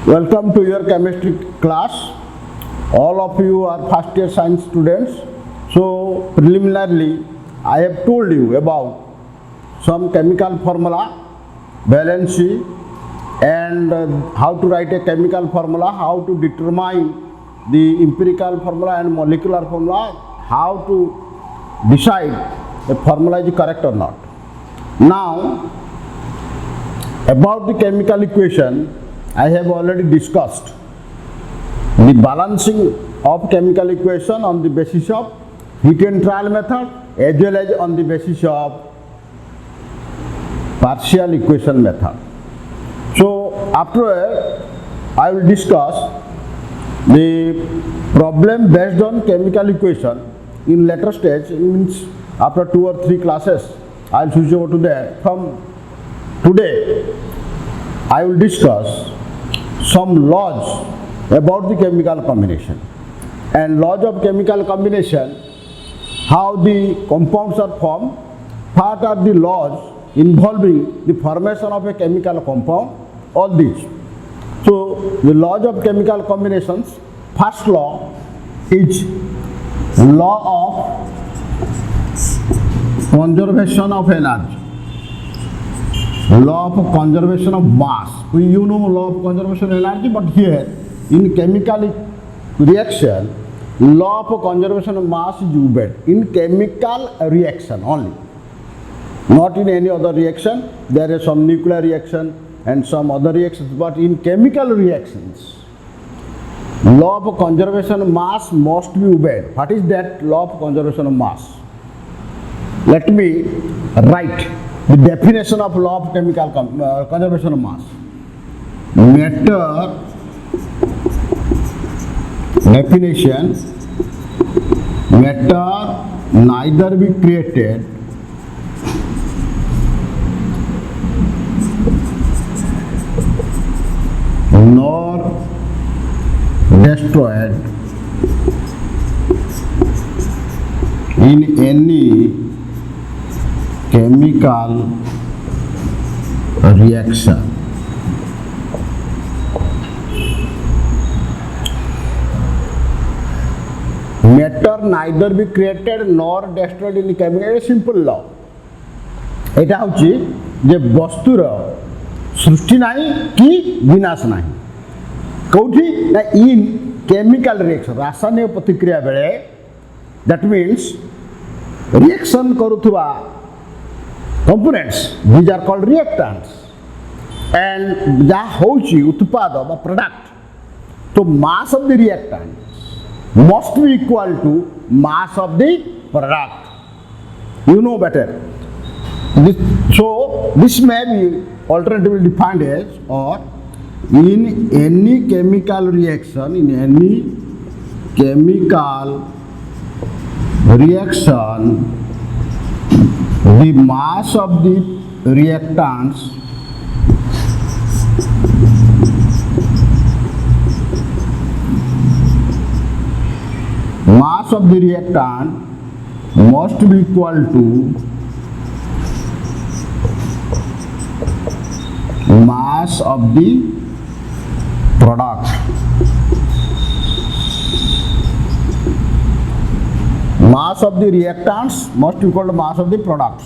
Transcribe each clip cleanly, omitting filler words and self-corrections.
Welcome to your chemistry class. All of you are first year science students. So preliminarily I have told you about some chemical formula, valency, and how to write a chemical formula, how to determine the empirical formula and molecular formula, how to decide a formula is correct or not. Now about the chemical equation, I have already discussed the balancing of chemical equation on the basis of heat and trial method as well as on the basis of partial equation method. So after I will discuss the problem based on chemical equation in later stage, means after 2 or 3 classes I will switch over to that. From today I will discuss some laws about the chemical combination, and laws of chemical combination, how the compounds are formed, what are the laws involving the formation of a chemical compound, all these. So the laws of chemical combinations, first law is law of conservation of energy. Law of conservation of mass. You know law of conservation of energy, but here in chemical reaction, law of conservation of mass is obeyed in chemical reaction only, not in any other reaction. There is some nuclear reaction and some other reactions, but in chemical reactions, law of conservation of mass must be obeyed. What is that law of conservation of mass? Let me write the definition of law of chemical conservation of mass. Matter definition: matter neither be created nor destroyed in any chemical reaction. Matter neither be created nor destroyed in chemical. A simple law. एटा होची जे वस्तुर सृष्टि नाही कि विनाश नाही कौठी ना इन chemical reaction रासायनिक प्रतिक्रिया बेले, that means reaction करुथुवा components, these are called reactants, and जहाँ होची उत्पाद बा product, तो mass of the reactant must be equal to mass of the product. You know better. So this may be alternatively defined as, or in any chemical reaction, in any chemical reaction, the mass of the reactants must be equal to mass of the product. Mass of the reactants must equal to mass of the products.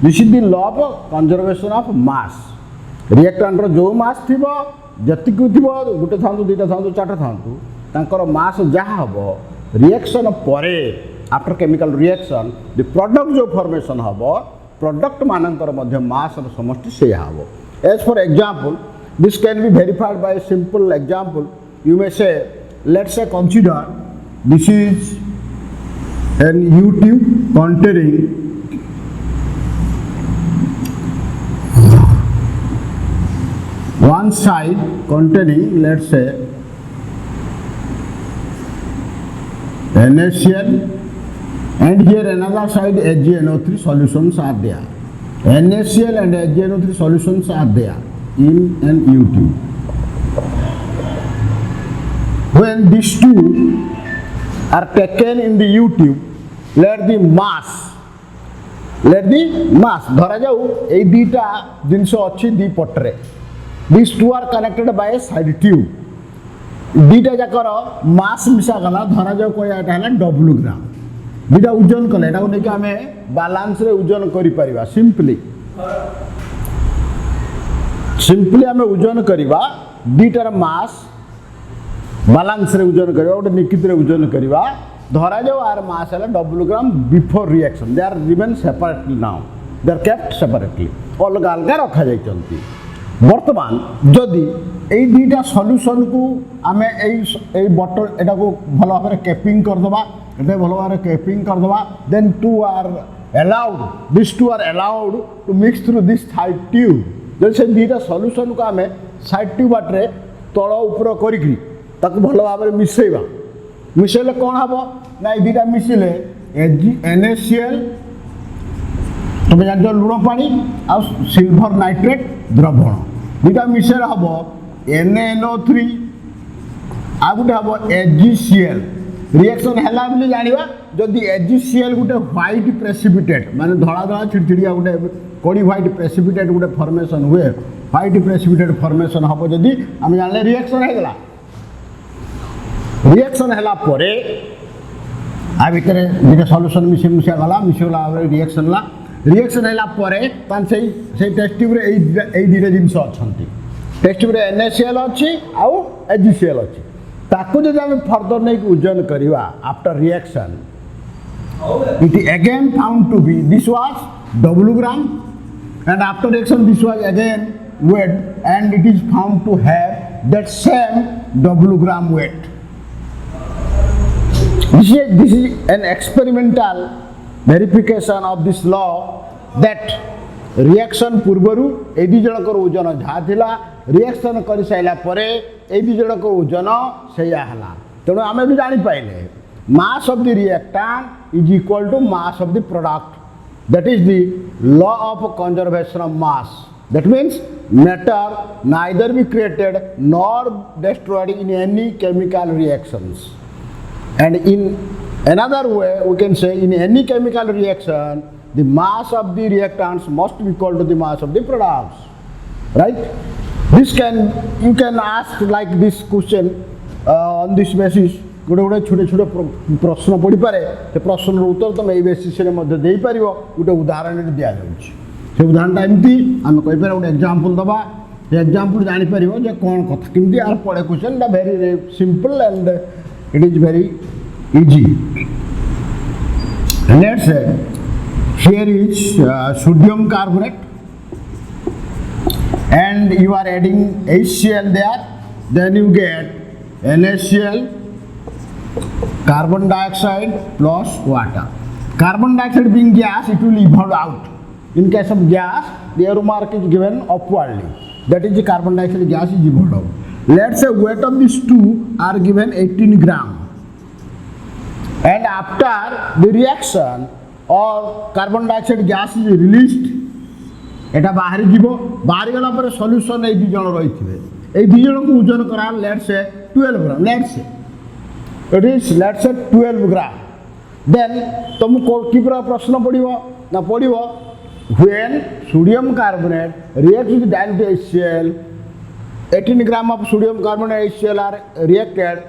This is the law of conservation of mass. Reactant रो जो mass थिबो जति को थिबो गुटे थांतु दुटा थांतु चारटा थांतु तांकर mass जहा हबो reaction परे after chemical reaction the product जो formation हबो product मानकर मध्य mass रो समष्टि से हबो. As for example, this can be verified by a simple example. You may say, let's say consider this is an U-tube containing one side containing, let's say, NaCl, and here another side HgNO3 solutions are there. NaCl and HgNO3 solutions are there in an U-tube. When these two are taken in the U-tube, let the mass ଧରା ଯାଉ ଏଇ ଦୁଇଟା ଜିନିଷ ଅଛି ଦି ପଟରେ these two are connected by a side tube. दीटा जाकर मास मिसा गला धरा जाओ कोई एटा है डब्ल्यू ग्राम दीटा ओजन कले एटा को नेके हमें बैलेंस रे ओजन करि परिबा सिंपली हमें ओजन करिबा दीटार मास बैलेंस रे ओजन करिबा ओटे निकित रे ओजन करिबा धरा जाओ आर मास है W gram before reaction they are remain separately now they are kept separately अलग अलग रखा जाइछंती बर्तमान जदि এই দুইটা সলিউশন কু আমি এই বটল এটাকে ভালো ভাবে ক্যাপিং করদবা এটা ভালো ভাবে ক্যাপিং করদবা then these two are allowed to mix through this side tube যদি সেই দুইটা সলিউশন কু আমি সাইড টিউব বাটরে তল উপর করিকি তাকে ভালো ভাবে মিশাইবা মিশাইলে কোন হবো না এই দুইটা মিশিলে NaCl তুমি জানো লুণ পানি আর সিলভার নাইট্রেট দ্রবণ দুইটা মিশাইলে হবো NaNO3 आ गुटे हम HgCl रिएक्शन हैला बोली जानिबा जदि HgCl गुटे व्हाइट प्रेसिपिटेट माने धड़ा धड़ा छिड़छिड़िया गुटे कोडी व्हाइट प्रेसिपिटेट गुटे फॉर्मेशन हुए व्हाइट प्रेसिपिटेट फॉर्मेशन हबो जदि हम जानले रिएक्शन हैला परे आ भितरे जेटा सॉल्यूशन मिसिया गला रिएक्शन हैला परे तान सेई टेस्ट ट्यूब रे एई दिटा जिंस अछंती टेस्ट ट्यूब रे NaCl अछि आउ HgCl अछि ताकू जदि हम फर्दर नै ओजन करिवा after reaction it again found to be this was W gram and after reaction this was again weight and it is found to have that same W gram weight. This is an experimental verification of this law that reaction पूर्वर ए दी जनकर ओजन जहाँ थिला reaction कर साइला परे ए दी जनकर ओजन सेया हला तेणु आमे भी जानि पाइले mass of the reactant is equal to mass of the product that is the law of conservation of mass that means matter neither be created nor destroyed in any chemical reactions and in another way we can say in any chemical reaction the mass of the reactants must be equal to the mass of the products, right? You can ask like this question on this basis. गोटे छोटे छोटे प्रश्न पड़ी पारे से प्रश्न उत्तर तुम ये बेसिस दे पार गोटे उदाहरण दि जाऊँ से उदाहरण एमती आम कहीपर गोटे एग्जांपल दबा एग्जांपल जापर जे कौन कथा कमी यार पड़े question very simple and it is very easy let's say here is sodium carbonate and you are adding HCl there then you get NaCl carbon dioxide plus water carbon dioxide being gas it will evolve out in case of gas the arrow mark is given upwardly that is the carbon dioxide gas is evolved out let's say weight of these two are given 18 gram and after the reaction or carbon dioxide gas is released एटा बाहर जीवो बाहर गला पर solution ए दी जण रहिथिबे ए दी जण को ओजन करा let's say 12 gram let's say 12 gram then तुमको की प्रश्न पड़िबो ना पड़िबो when sodium carbonate reacts with dilute HCl 18 gram of sodium carbonate HCl are reacted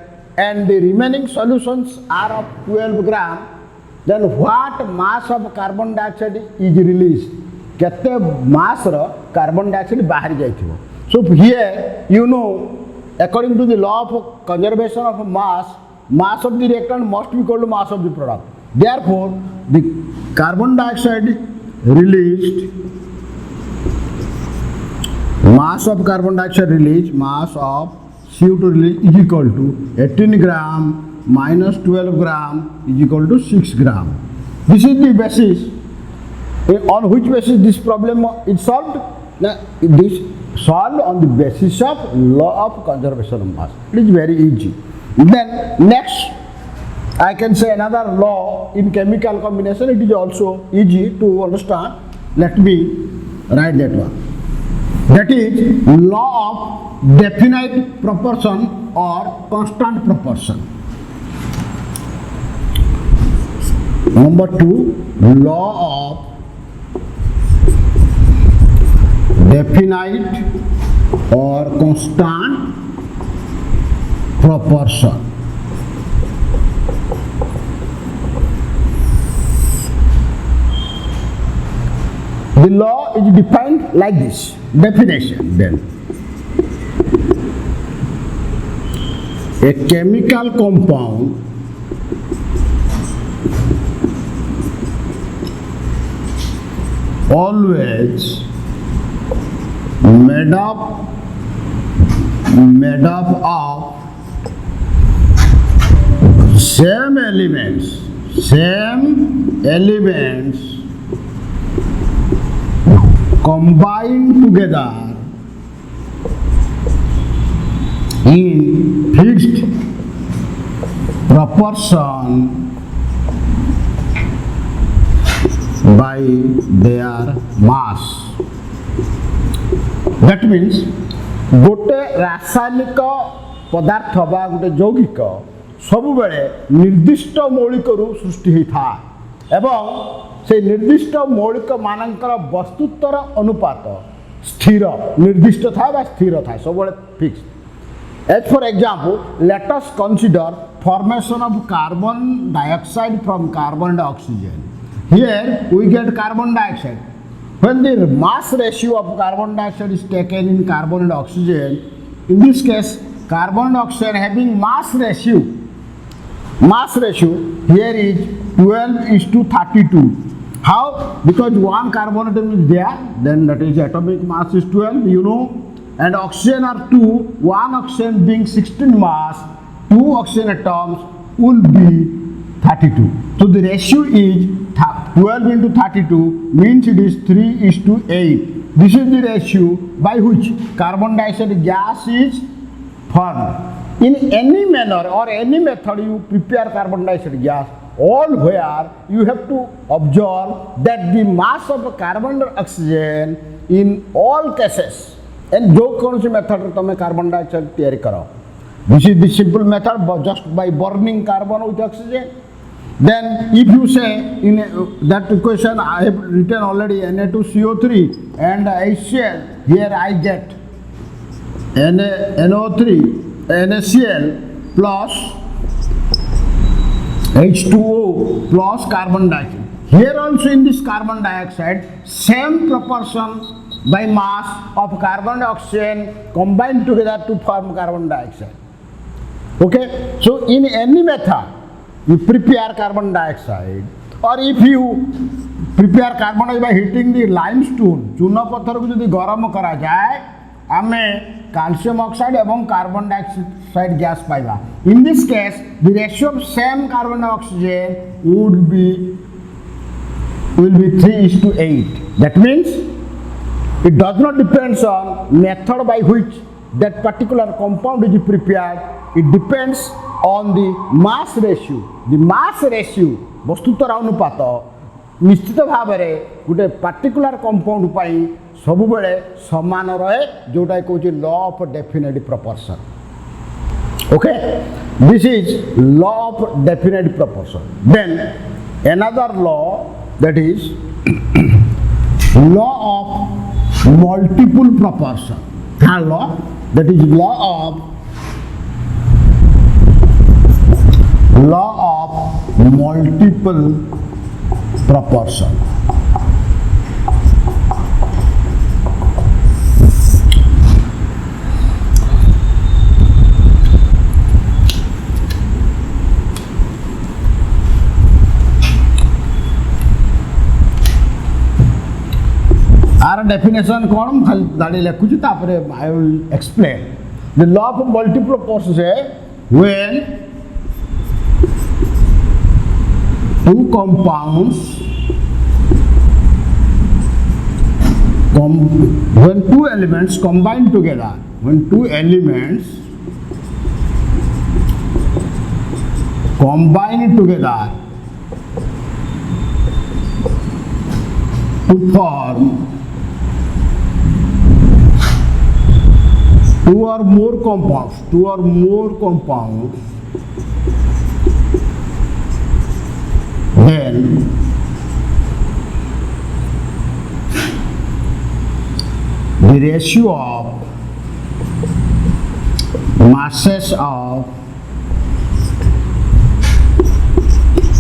and the remaining solutions are of 12 gram then what mass of carbon dioxide is released केते मास रो carbon dioxide बाहर जाइथिबो so here you know according to the law of conservation of mass of the reactant must be equal to mass of the product therefore the carbon dioxide released mass of carbon dioxide released mass of CO2 released is equal to 18 gram minus 12 gram is equal to 6 gram this is the basis on which basis this problem is solved now this solved on the basis of law of conservation of mass it is very easy then next I can say another law in chemical combination it is also easy to understand let me write that one that is law of definite proportion or constant proportion number 2 law of definite or constant proportion. The law is defined like this. Definition then. A chemical compound always made up of same elements combined together in fixed proportion by their mass. That means गोटे रासायनिक पदार्थ बा गोटे यौगिक सबु बेले निर्दिष्ट मौलिक रु सृष्टि होता है एवं से निर्दिष्ट मौलिक मानकर वस्तुत्वर अनुपात स्थिर निर्दिष्ट था बा स्थिर था सब बेले fix. As for example, let us consider formation of carbon dioxide from carbon and oxygen. Here we get carbon dioxide. When the mass ratio of carbon dioxide is taken in carbon and oxygen, in this case carbon and oxygen having mass ratio here is 12:32. How? Because one carbon atom is there, then that is atomic mass is 12, you know, and oxygen are 2, one oxygen being 16 mass, 2 oxygen atoms will be 32. So the ratio is 12 into 32 means it is 3:8. This is the ratio by which carbon dioxide gas is formed. In any manner or any method you prepare carbon dioxide gas, all where you have to observe that the mass of carbon and oxygen in all cases and जो कौन सी method तुम carbon dioxide तैयारी करो. This is the simple method just by burning carbon with oxygen. Then if you say in that equation I have written already Na2CO3 and HCl, here I get NO3 NaCl plus H2O plus carbon dioxide. Here also in this carbon dioxide same proportion by mass of carbon and oxygen combined together to form carbon dioxide. Okay, so in any method you prepare carbon dioxide, or if you prepare carbon dioxide by heating the limestone, चूना पत्थर को यदि गरम करा जाए आमे calcium oxide एवं carbon dioxide gas पाइबा. In this case the ratio of same carbon and oxygen will be 3:8. That means it does not depend on method by which that particular compound is prepared. It depends on the mass ratio. The mass ratio वस्तुत्वर अनुपात निश्चित भाव में गोटे particular compound पाई सब बेले समान रहे जोटा कहूँ law of definite proportion. Okay, this is law of definite proportion. Then another law that is law of multiple proportion. हाँ, law that is law of multiple proportion. आर डेफिनेशन कौन खाली दाड़ी लिखुची तापरे I will explain. The law of multiple proportion है when two compounds when two elements combine together, when two elements combine together to form two or more compounds, then the ratio of masses of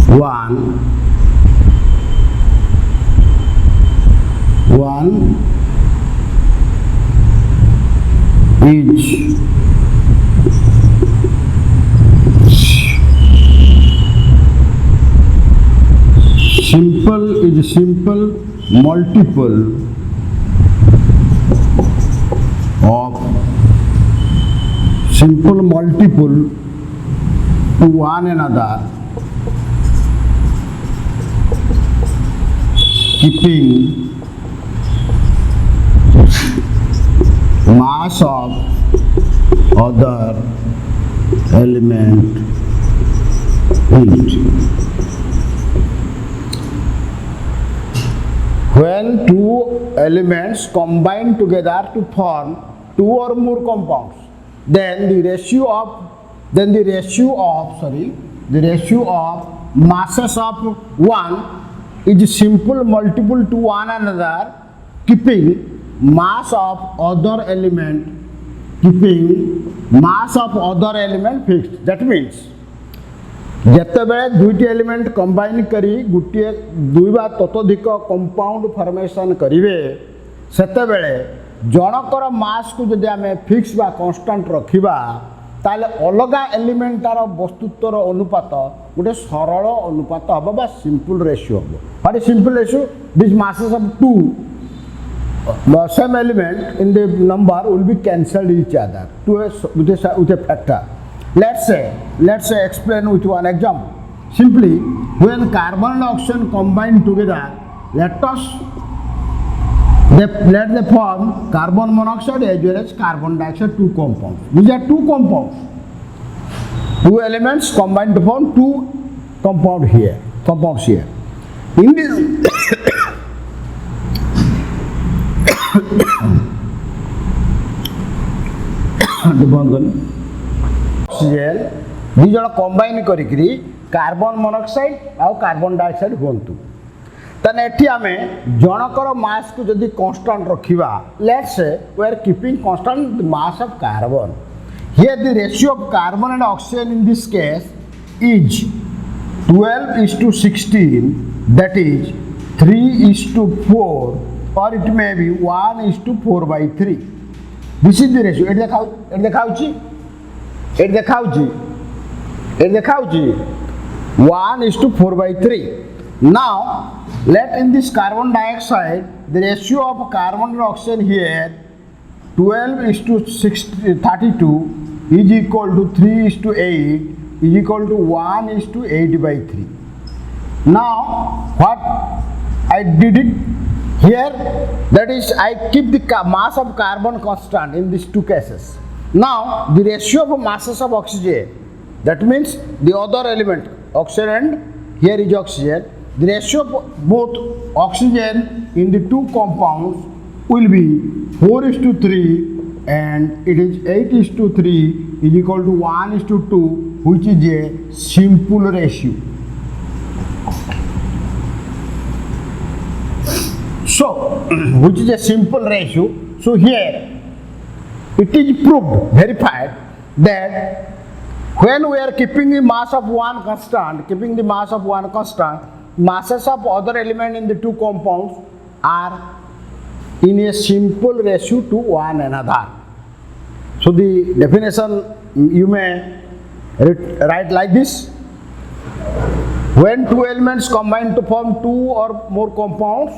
one is simple multiple to one another, keeping mass of other element in it. When two elements combine together to form two or more compounds, then the ratio of masses of one is simple multiple to one another, keeping mass of other element fixed. That means जेतेबेले दुईटी element combine करी गुटिए दुई बा ततोधिक compound formation करिवे सेतेबेले जनकर mass को जदि आमे फिक्स बा कांस्टेंट रखिबा ताले अलगा एलिमेंट तार वस्तुत्वर अनुपात गोटे सरल अनुपात हबो बा सिंपल रेशियो हबो. What is simple ratio? This masses of two same element in the number will be cancelled each other with a factor. Let's say explain with one example. Simply, when carbon and oxygen combine together, let they form carbon monoxide as well as carbon dioxide, two compounds. These are two compounds. Two elements combine to form two compounds here. In this oxygen दी जन combine करी carbon monoxide आउ carbon dioxide हुंतु तने एठी आमे जनकर mass को जदी कांस्टेंट रखिबा. Let's say we are keeping constant the mass of carbon. Here the ratio of carbon and oxygen in this case is 12:16, that is 3:4, or it may be 1:4/3. This is the ratio. It देखाउची 1:4/3. Now let in this carbon dioxide the ratio of carbon and oxygen here 12:32 is equal to 3:8 is equal to 1:8/3. Now what I did it here, that is I keep the mass of carbon constant in these two cases. Now the ratio of masses of oxygen, that means the other element oxygen and here is oxygen, the ratio of both oxygen in the two compounds will be 4:3 and it is 8:3 is equal to 1:2, which is a simple ratio. So which is a simple ratio. So here it is proved, verified, that when we are keeping the mass of one constant, masses of other element in the two compounds are in a simple ratio to one another. So the definition you may write like this: when two elements combine to form two or more compounds,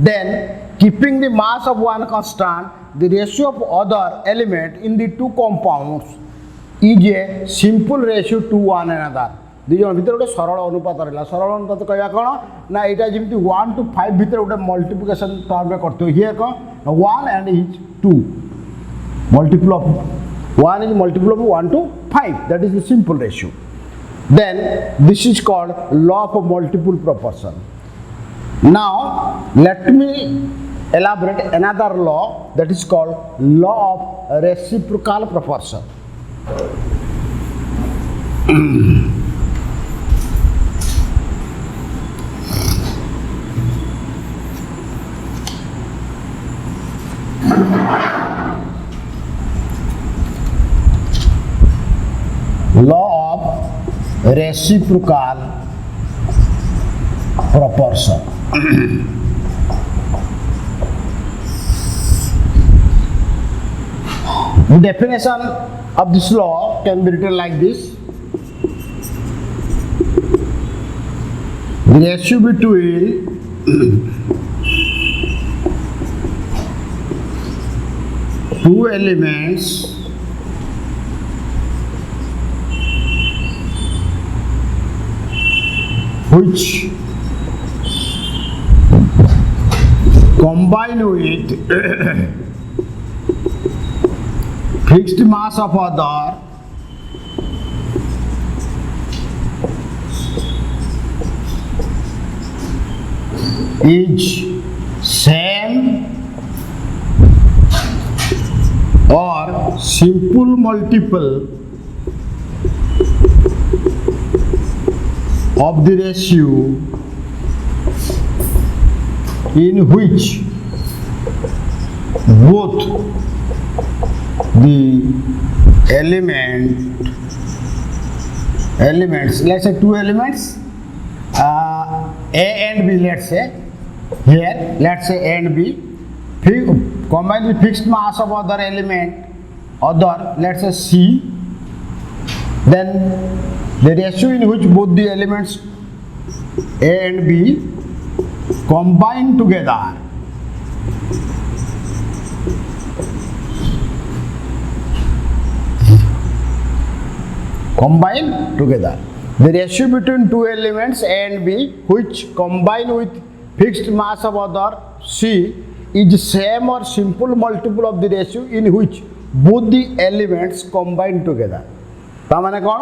then keeping the mass of one constant, the ratio of other element in the two compounds is a simple ratio to one another. दी जन भितर गोटे सरल अनुपात रहा. सरल अनुपात कहवा कौन ना यहाँ जमी 1 to 5 भितर गोटे मल्टीप्लिकेशन टर्म करते हियर कौन 1 and is 2 multiple of 1 is multiple of 1 to 5, that is the simple ratio. Then this is called law of multiple proportion. Now let me elaborate another law, that is called law of reciprocal proportion. reciprocal proportion. The definition of this law can be written like this. The ratio between two elements which combine with fixed mass of other is same or simple multiple of the ratio in which both the elements, let's say two elements, A and B, let's say here, let's say A and B, combine the fixed mass of other element, let's say C, then the ratio in which both the elements A and B combine together the ratio between two elements A and B which combine with fixed mass of other C is same or simple multiple of the ratio in which both the elements combine together. ता माने कौन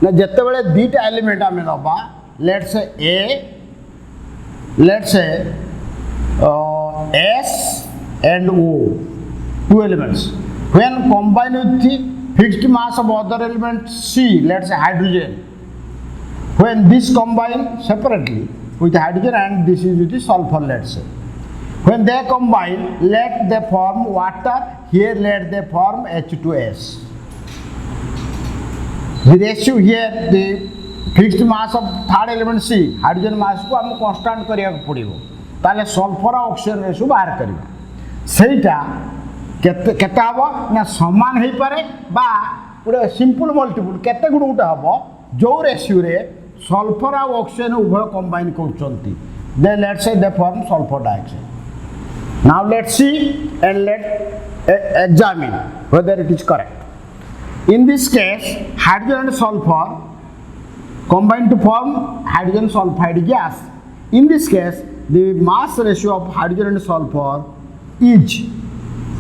ना जिते बड़े दीटा element आमे नबा, let's say A, let's say S and O, two elements. When combined with the fixed mass of other element C, let's say hydrogen, when this combine separately with hydrogen and this is with the sulfur, let's say, when they combine, let they form water, here let they form H2S. The ratio here, the fixed mass of third element C, hydrogen mass को हम constant करिया को पड़िबो, ताले sulphur और oxygen ratio बाहर करिबा, सेटा केते हबो ना समान हेई पारे बा पूरा सिंपल मल्टीपल केते गुण उठा हबो जो रेशियो रे सल्फर और ऑक्सीजन उभय combine करचंती, then let's say they form sulfur dioxide. Now let's see and let's examine whether it is correct. In this case, hydrogen and sulfur combine to form hydrogen sulfide gas. In this case, the mass ratio of hydrogen and sulfur is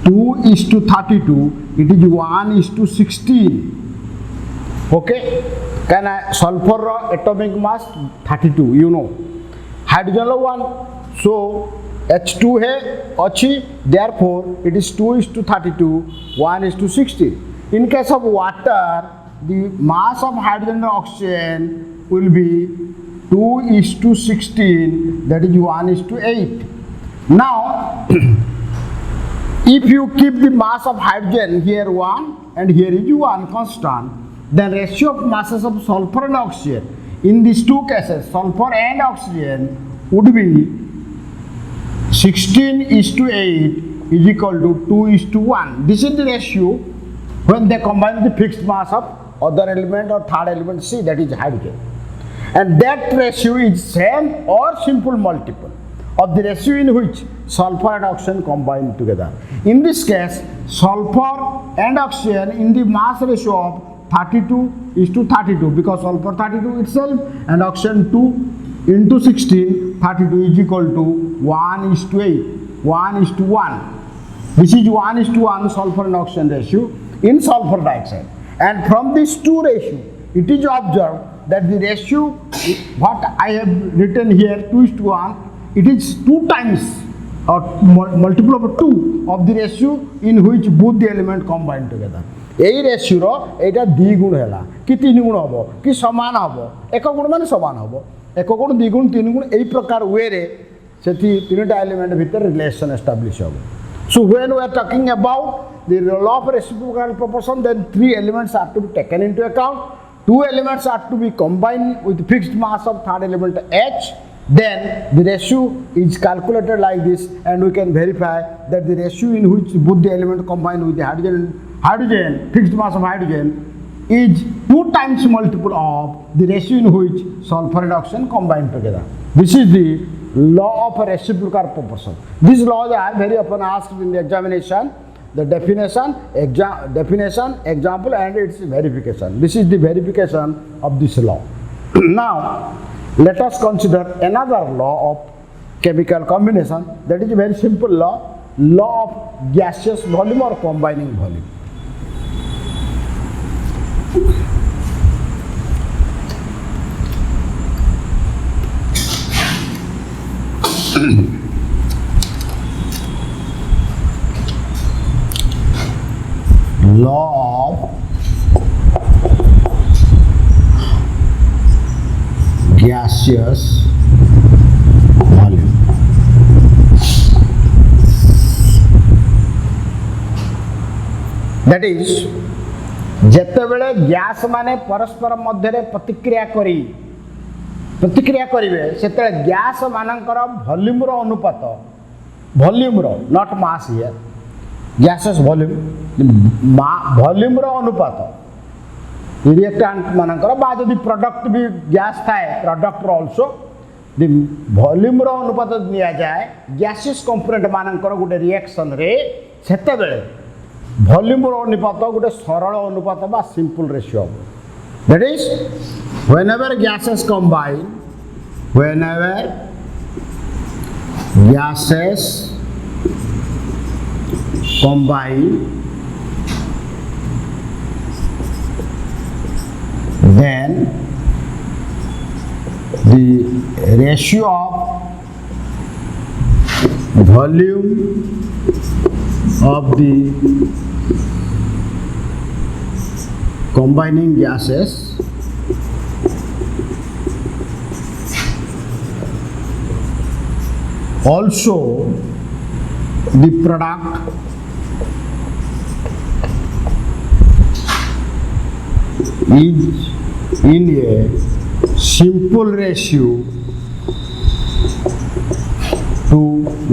2:32. It is 1:16. Okay? Can I sulfur atomic mass 32? You know. Hydrogen 1. So H2 है अच्छी. Therefore, it is 2:32. 1:16. In case of water, the mass of hydrogen and oxygen will be 2:16, that is 1:8. Now, if you keep the mass of hydrogen here 1 and here is 1 constant, then ratio of masses of sulfur and oxygen in these two cases, sulfur and oxygen, would be 16:8 is equal to 2:1. This is the ratio when they combine the fixed mass of other element or third element C, that is hydrogen, and that ratio is same or simple multiple of the ratio in which sulfur and oxygen combine together. In this case, sulfur and oxygen in the mass ratio of 32:32 because sulfur 32 itself and oxygen 2 into 16, 32 is equal to 1:8, 1:1. This is 1:1 sulfur and oxygen ratio in sulfur dioxide, and from these two ratio it is observed that the ratio what I have written here 2:1, it is 2 times or multiple of 2 of the ratio in which both the element combine together. এই রেশিওর এইটা দ্বিগুণ হেলা কি তিন গুণ হব কি সমান হব, এক গুণ মানে সমান হব, এক গুণ দ্বিগুণ তিন গুণ এই প্রকার ওয়েরে সেটি তিনটা এলিমেন্ট ভিতরে রিলেশন এস্টাবলিশ হবে. So when we are talking about the law of reciprocal proportion, then 3 elements are to be taken into account. two elements are to be combined with fixed mass of third element H, then the ratio is calculated like this, and we can verify that the ratio in which both the element combined with the hydrogen, fixed mass of hydrogen, is 2 times multiple of the ratio in which sulfur and oxygen combined together. This is the law of reciprocal proportion. These laws are very often asked in the examination. The definition, example, and its verification. This is the verification of this law. Now, let us consider another law of chemical combination. That is a very simple law, law of gaseous volume or combining volume. Law of gaseous volume. That is, जेतेबेले gas माने परस्पर मध्य प्रतिक्रिया करिवे सेते gas मानकर volume रो अनुपात, volume रो not mass here, gases volume volume रो अनुपात रिएक्टेंट मानकर बा जदि प्रोडक्ट भी गैस थाए प्रोडक्ट रो आल्सो द वॉल्यूम रो अनुपात निया जाए गैसेस कंपोनेंट मानकर गोटे रिएक्शन रे सेते बेले वॉल्यूम रो अनुपात गोटे सरल अनुपात बा simple ratio. That is whenever gases combine, then the ratio of volume of the combining gases also the product is in a simple ratio to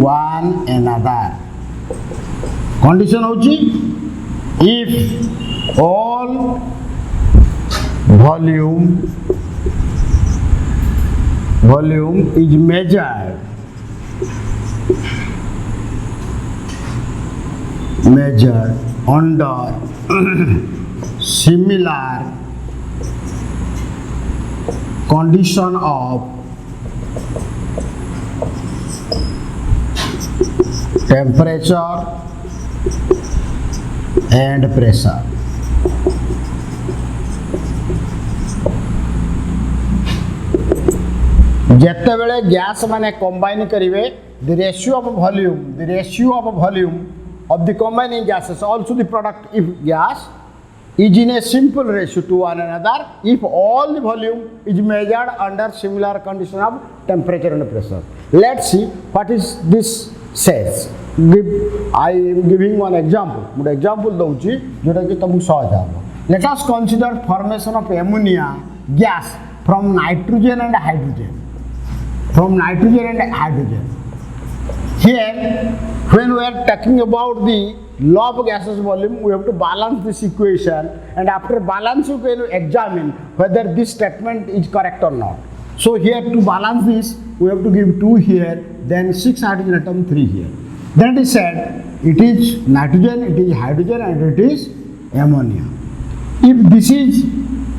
one another. Condition hochi if all volume is measured under similar condition of temperature and pressure. जेतेबेले gas माने combine करिवे the ratio of volume of the combining gases also the product if gas is in a simple ratio to one another if all the volume is measured under similar condition of temperature and pressure. Let's see what is this says. I am giving one example. One example dauchi jota ki tamu सहज habo. Let us consider formation of ammonia gas from nitrogen and hydrogen. Here, when we are talking about the law of gaseous volume, we have to balance this equation, and after balance, we can examine whether this statement is correct or not. So here to balance this, we have to give 2 here, then 6 hydrogen atom, 3 here. Then it is said, it is nitrogen, it is hydrogen, and it is ammonia. If this is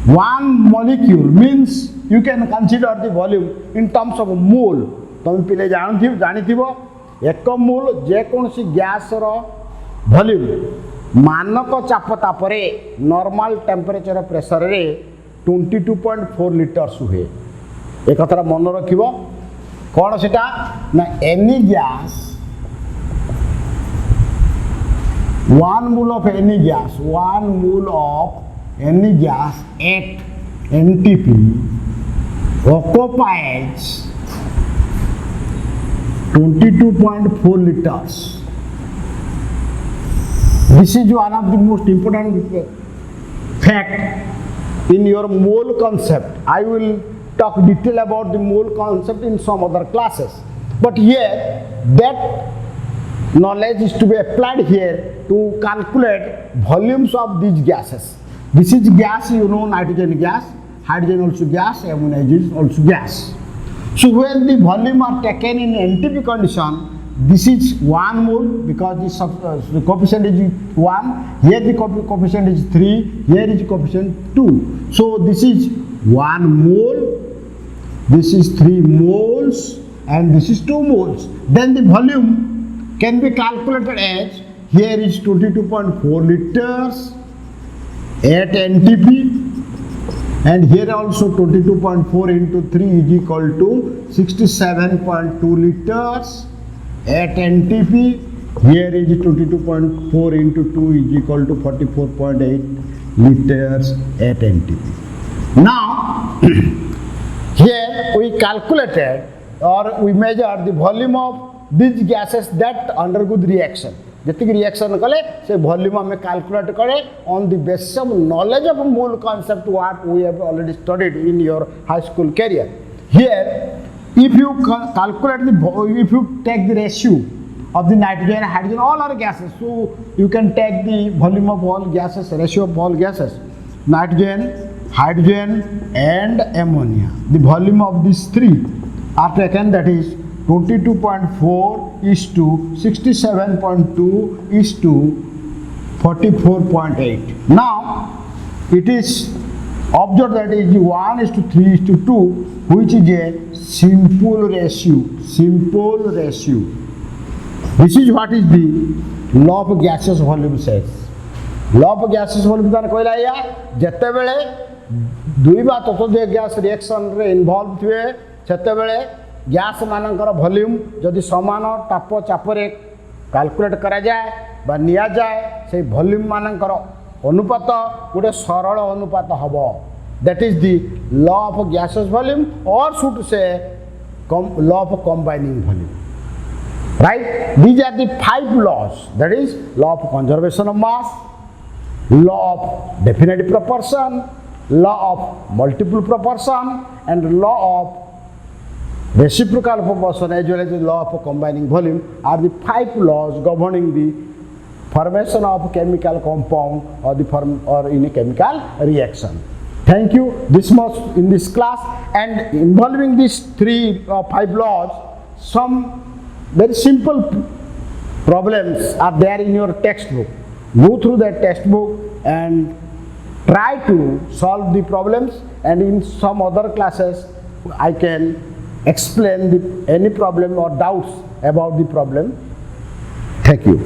one molecule, means you can consider the volume in terms of mole. तुम पिले जानिथिबो एक मोल जे कोनसी gas rho volume मानक चाप तापरे normal temperature pressure रे 22.4 litres हुए. एक कथा मन रखिबो कोन सेटा ना any gas 1 mole of any gas at NTP occupies 22.4 liters. This is one of the most important fact in your mole concept. I will talk detail about the mole concept in some other classes. But here, that knowledge is to be applied here to calculate volumes of these gases. This is gas, you know, nitrogen gas, hydrogen also gas, ammonia is also gas. So when the volume are taken in NTP condition, this is 1 mole because the coefficient is 1, here the coefficient is 3, here is coefficient 2. So this is 1 mole, this is 3 moles, and this is 2 moles. Then the volume can be calculated as, here is 22.4 liters at NTP, and here also 22.4 into 3 is equal to 67.2 liters at NTP. Here is 22.4 into 2 is equal to 44.8 liters at NTP. Now, here we calculated or we measured the volume of these gases that undergo the reaction. Jetik reaction kale se volume ame calculate kare on the basis of knowledge of mole concept what we have already studied in your high school career. Here, if you calculate if you take the ratio of the nitrogen, hydrogen, all are gases, so you can take the volume of all gases, ratio of all gases, nitrogen, hydrogen, and ammonia. The volume of these three are taken, that is 22.4 is to 67.2 is to 44.8. Now it is observed that is 1 is to 3 is to 2, which is a simple ratio. Simple ratio. This is what is the law of gaseous volume says. Law of gaseous volume तार कोई लाया जत्ते बेले दुई बात तो दे gas reaction रे involve हुए जत्ते बेले गैस मानकर वॉल्यूम जदि समान ताप चाप रे कैलकुलेट करा जाए बा निया जाए से वॉल्यूम मानकर अनुपात गोटे सरल अनुपात हबो. That is the law of gaseous volume, or should say law of combining volume. Right? These are the 5 laws. That is law of conservation of mass, law of definite proportion, law of multiple proportion, and law of reciprocal proportion, as well as the law of combining volume are the 5 laws governing the formation of chemical compound or the in a chemical reaction. Thank you. This much in this class, and involving these 3 or 5 laws, some very simple problems are there in your textbook. Go through that textbook and try to solve the problems, and in some other classes I can explain any problem or doubts about the problem. Thank you.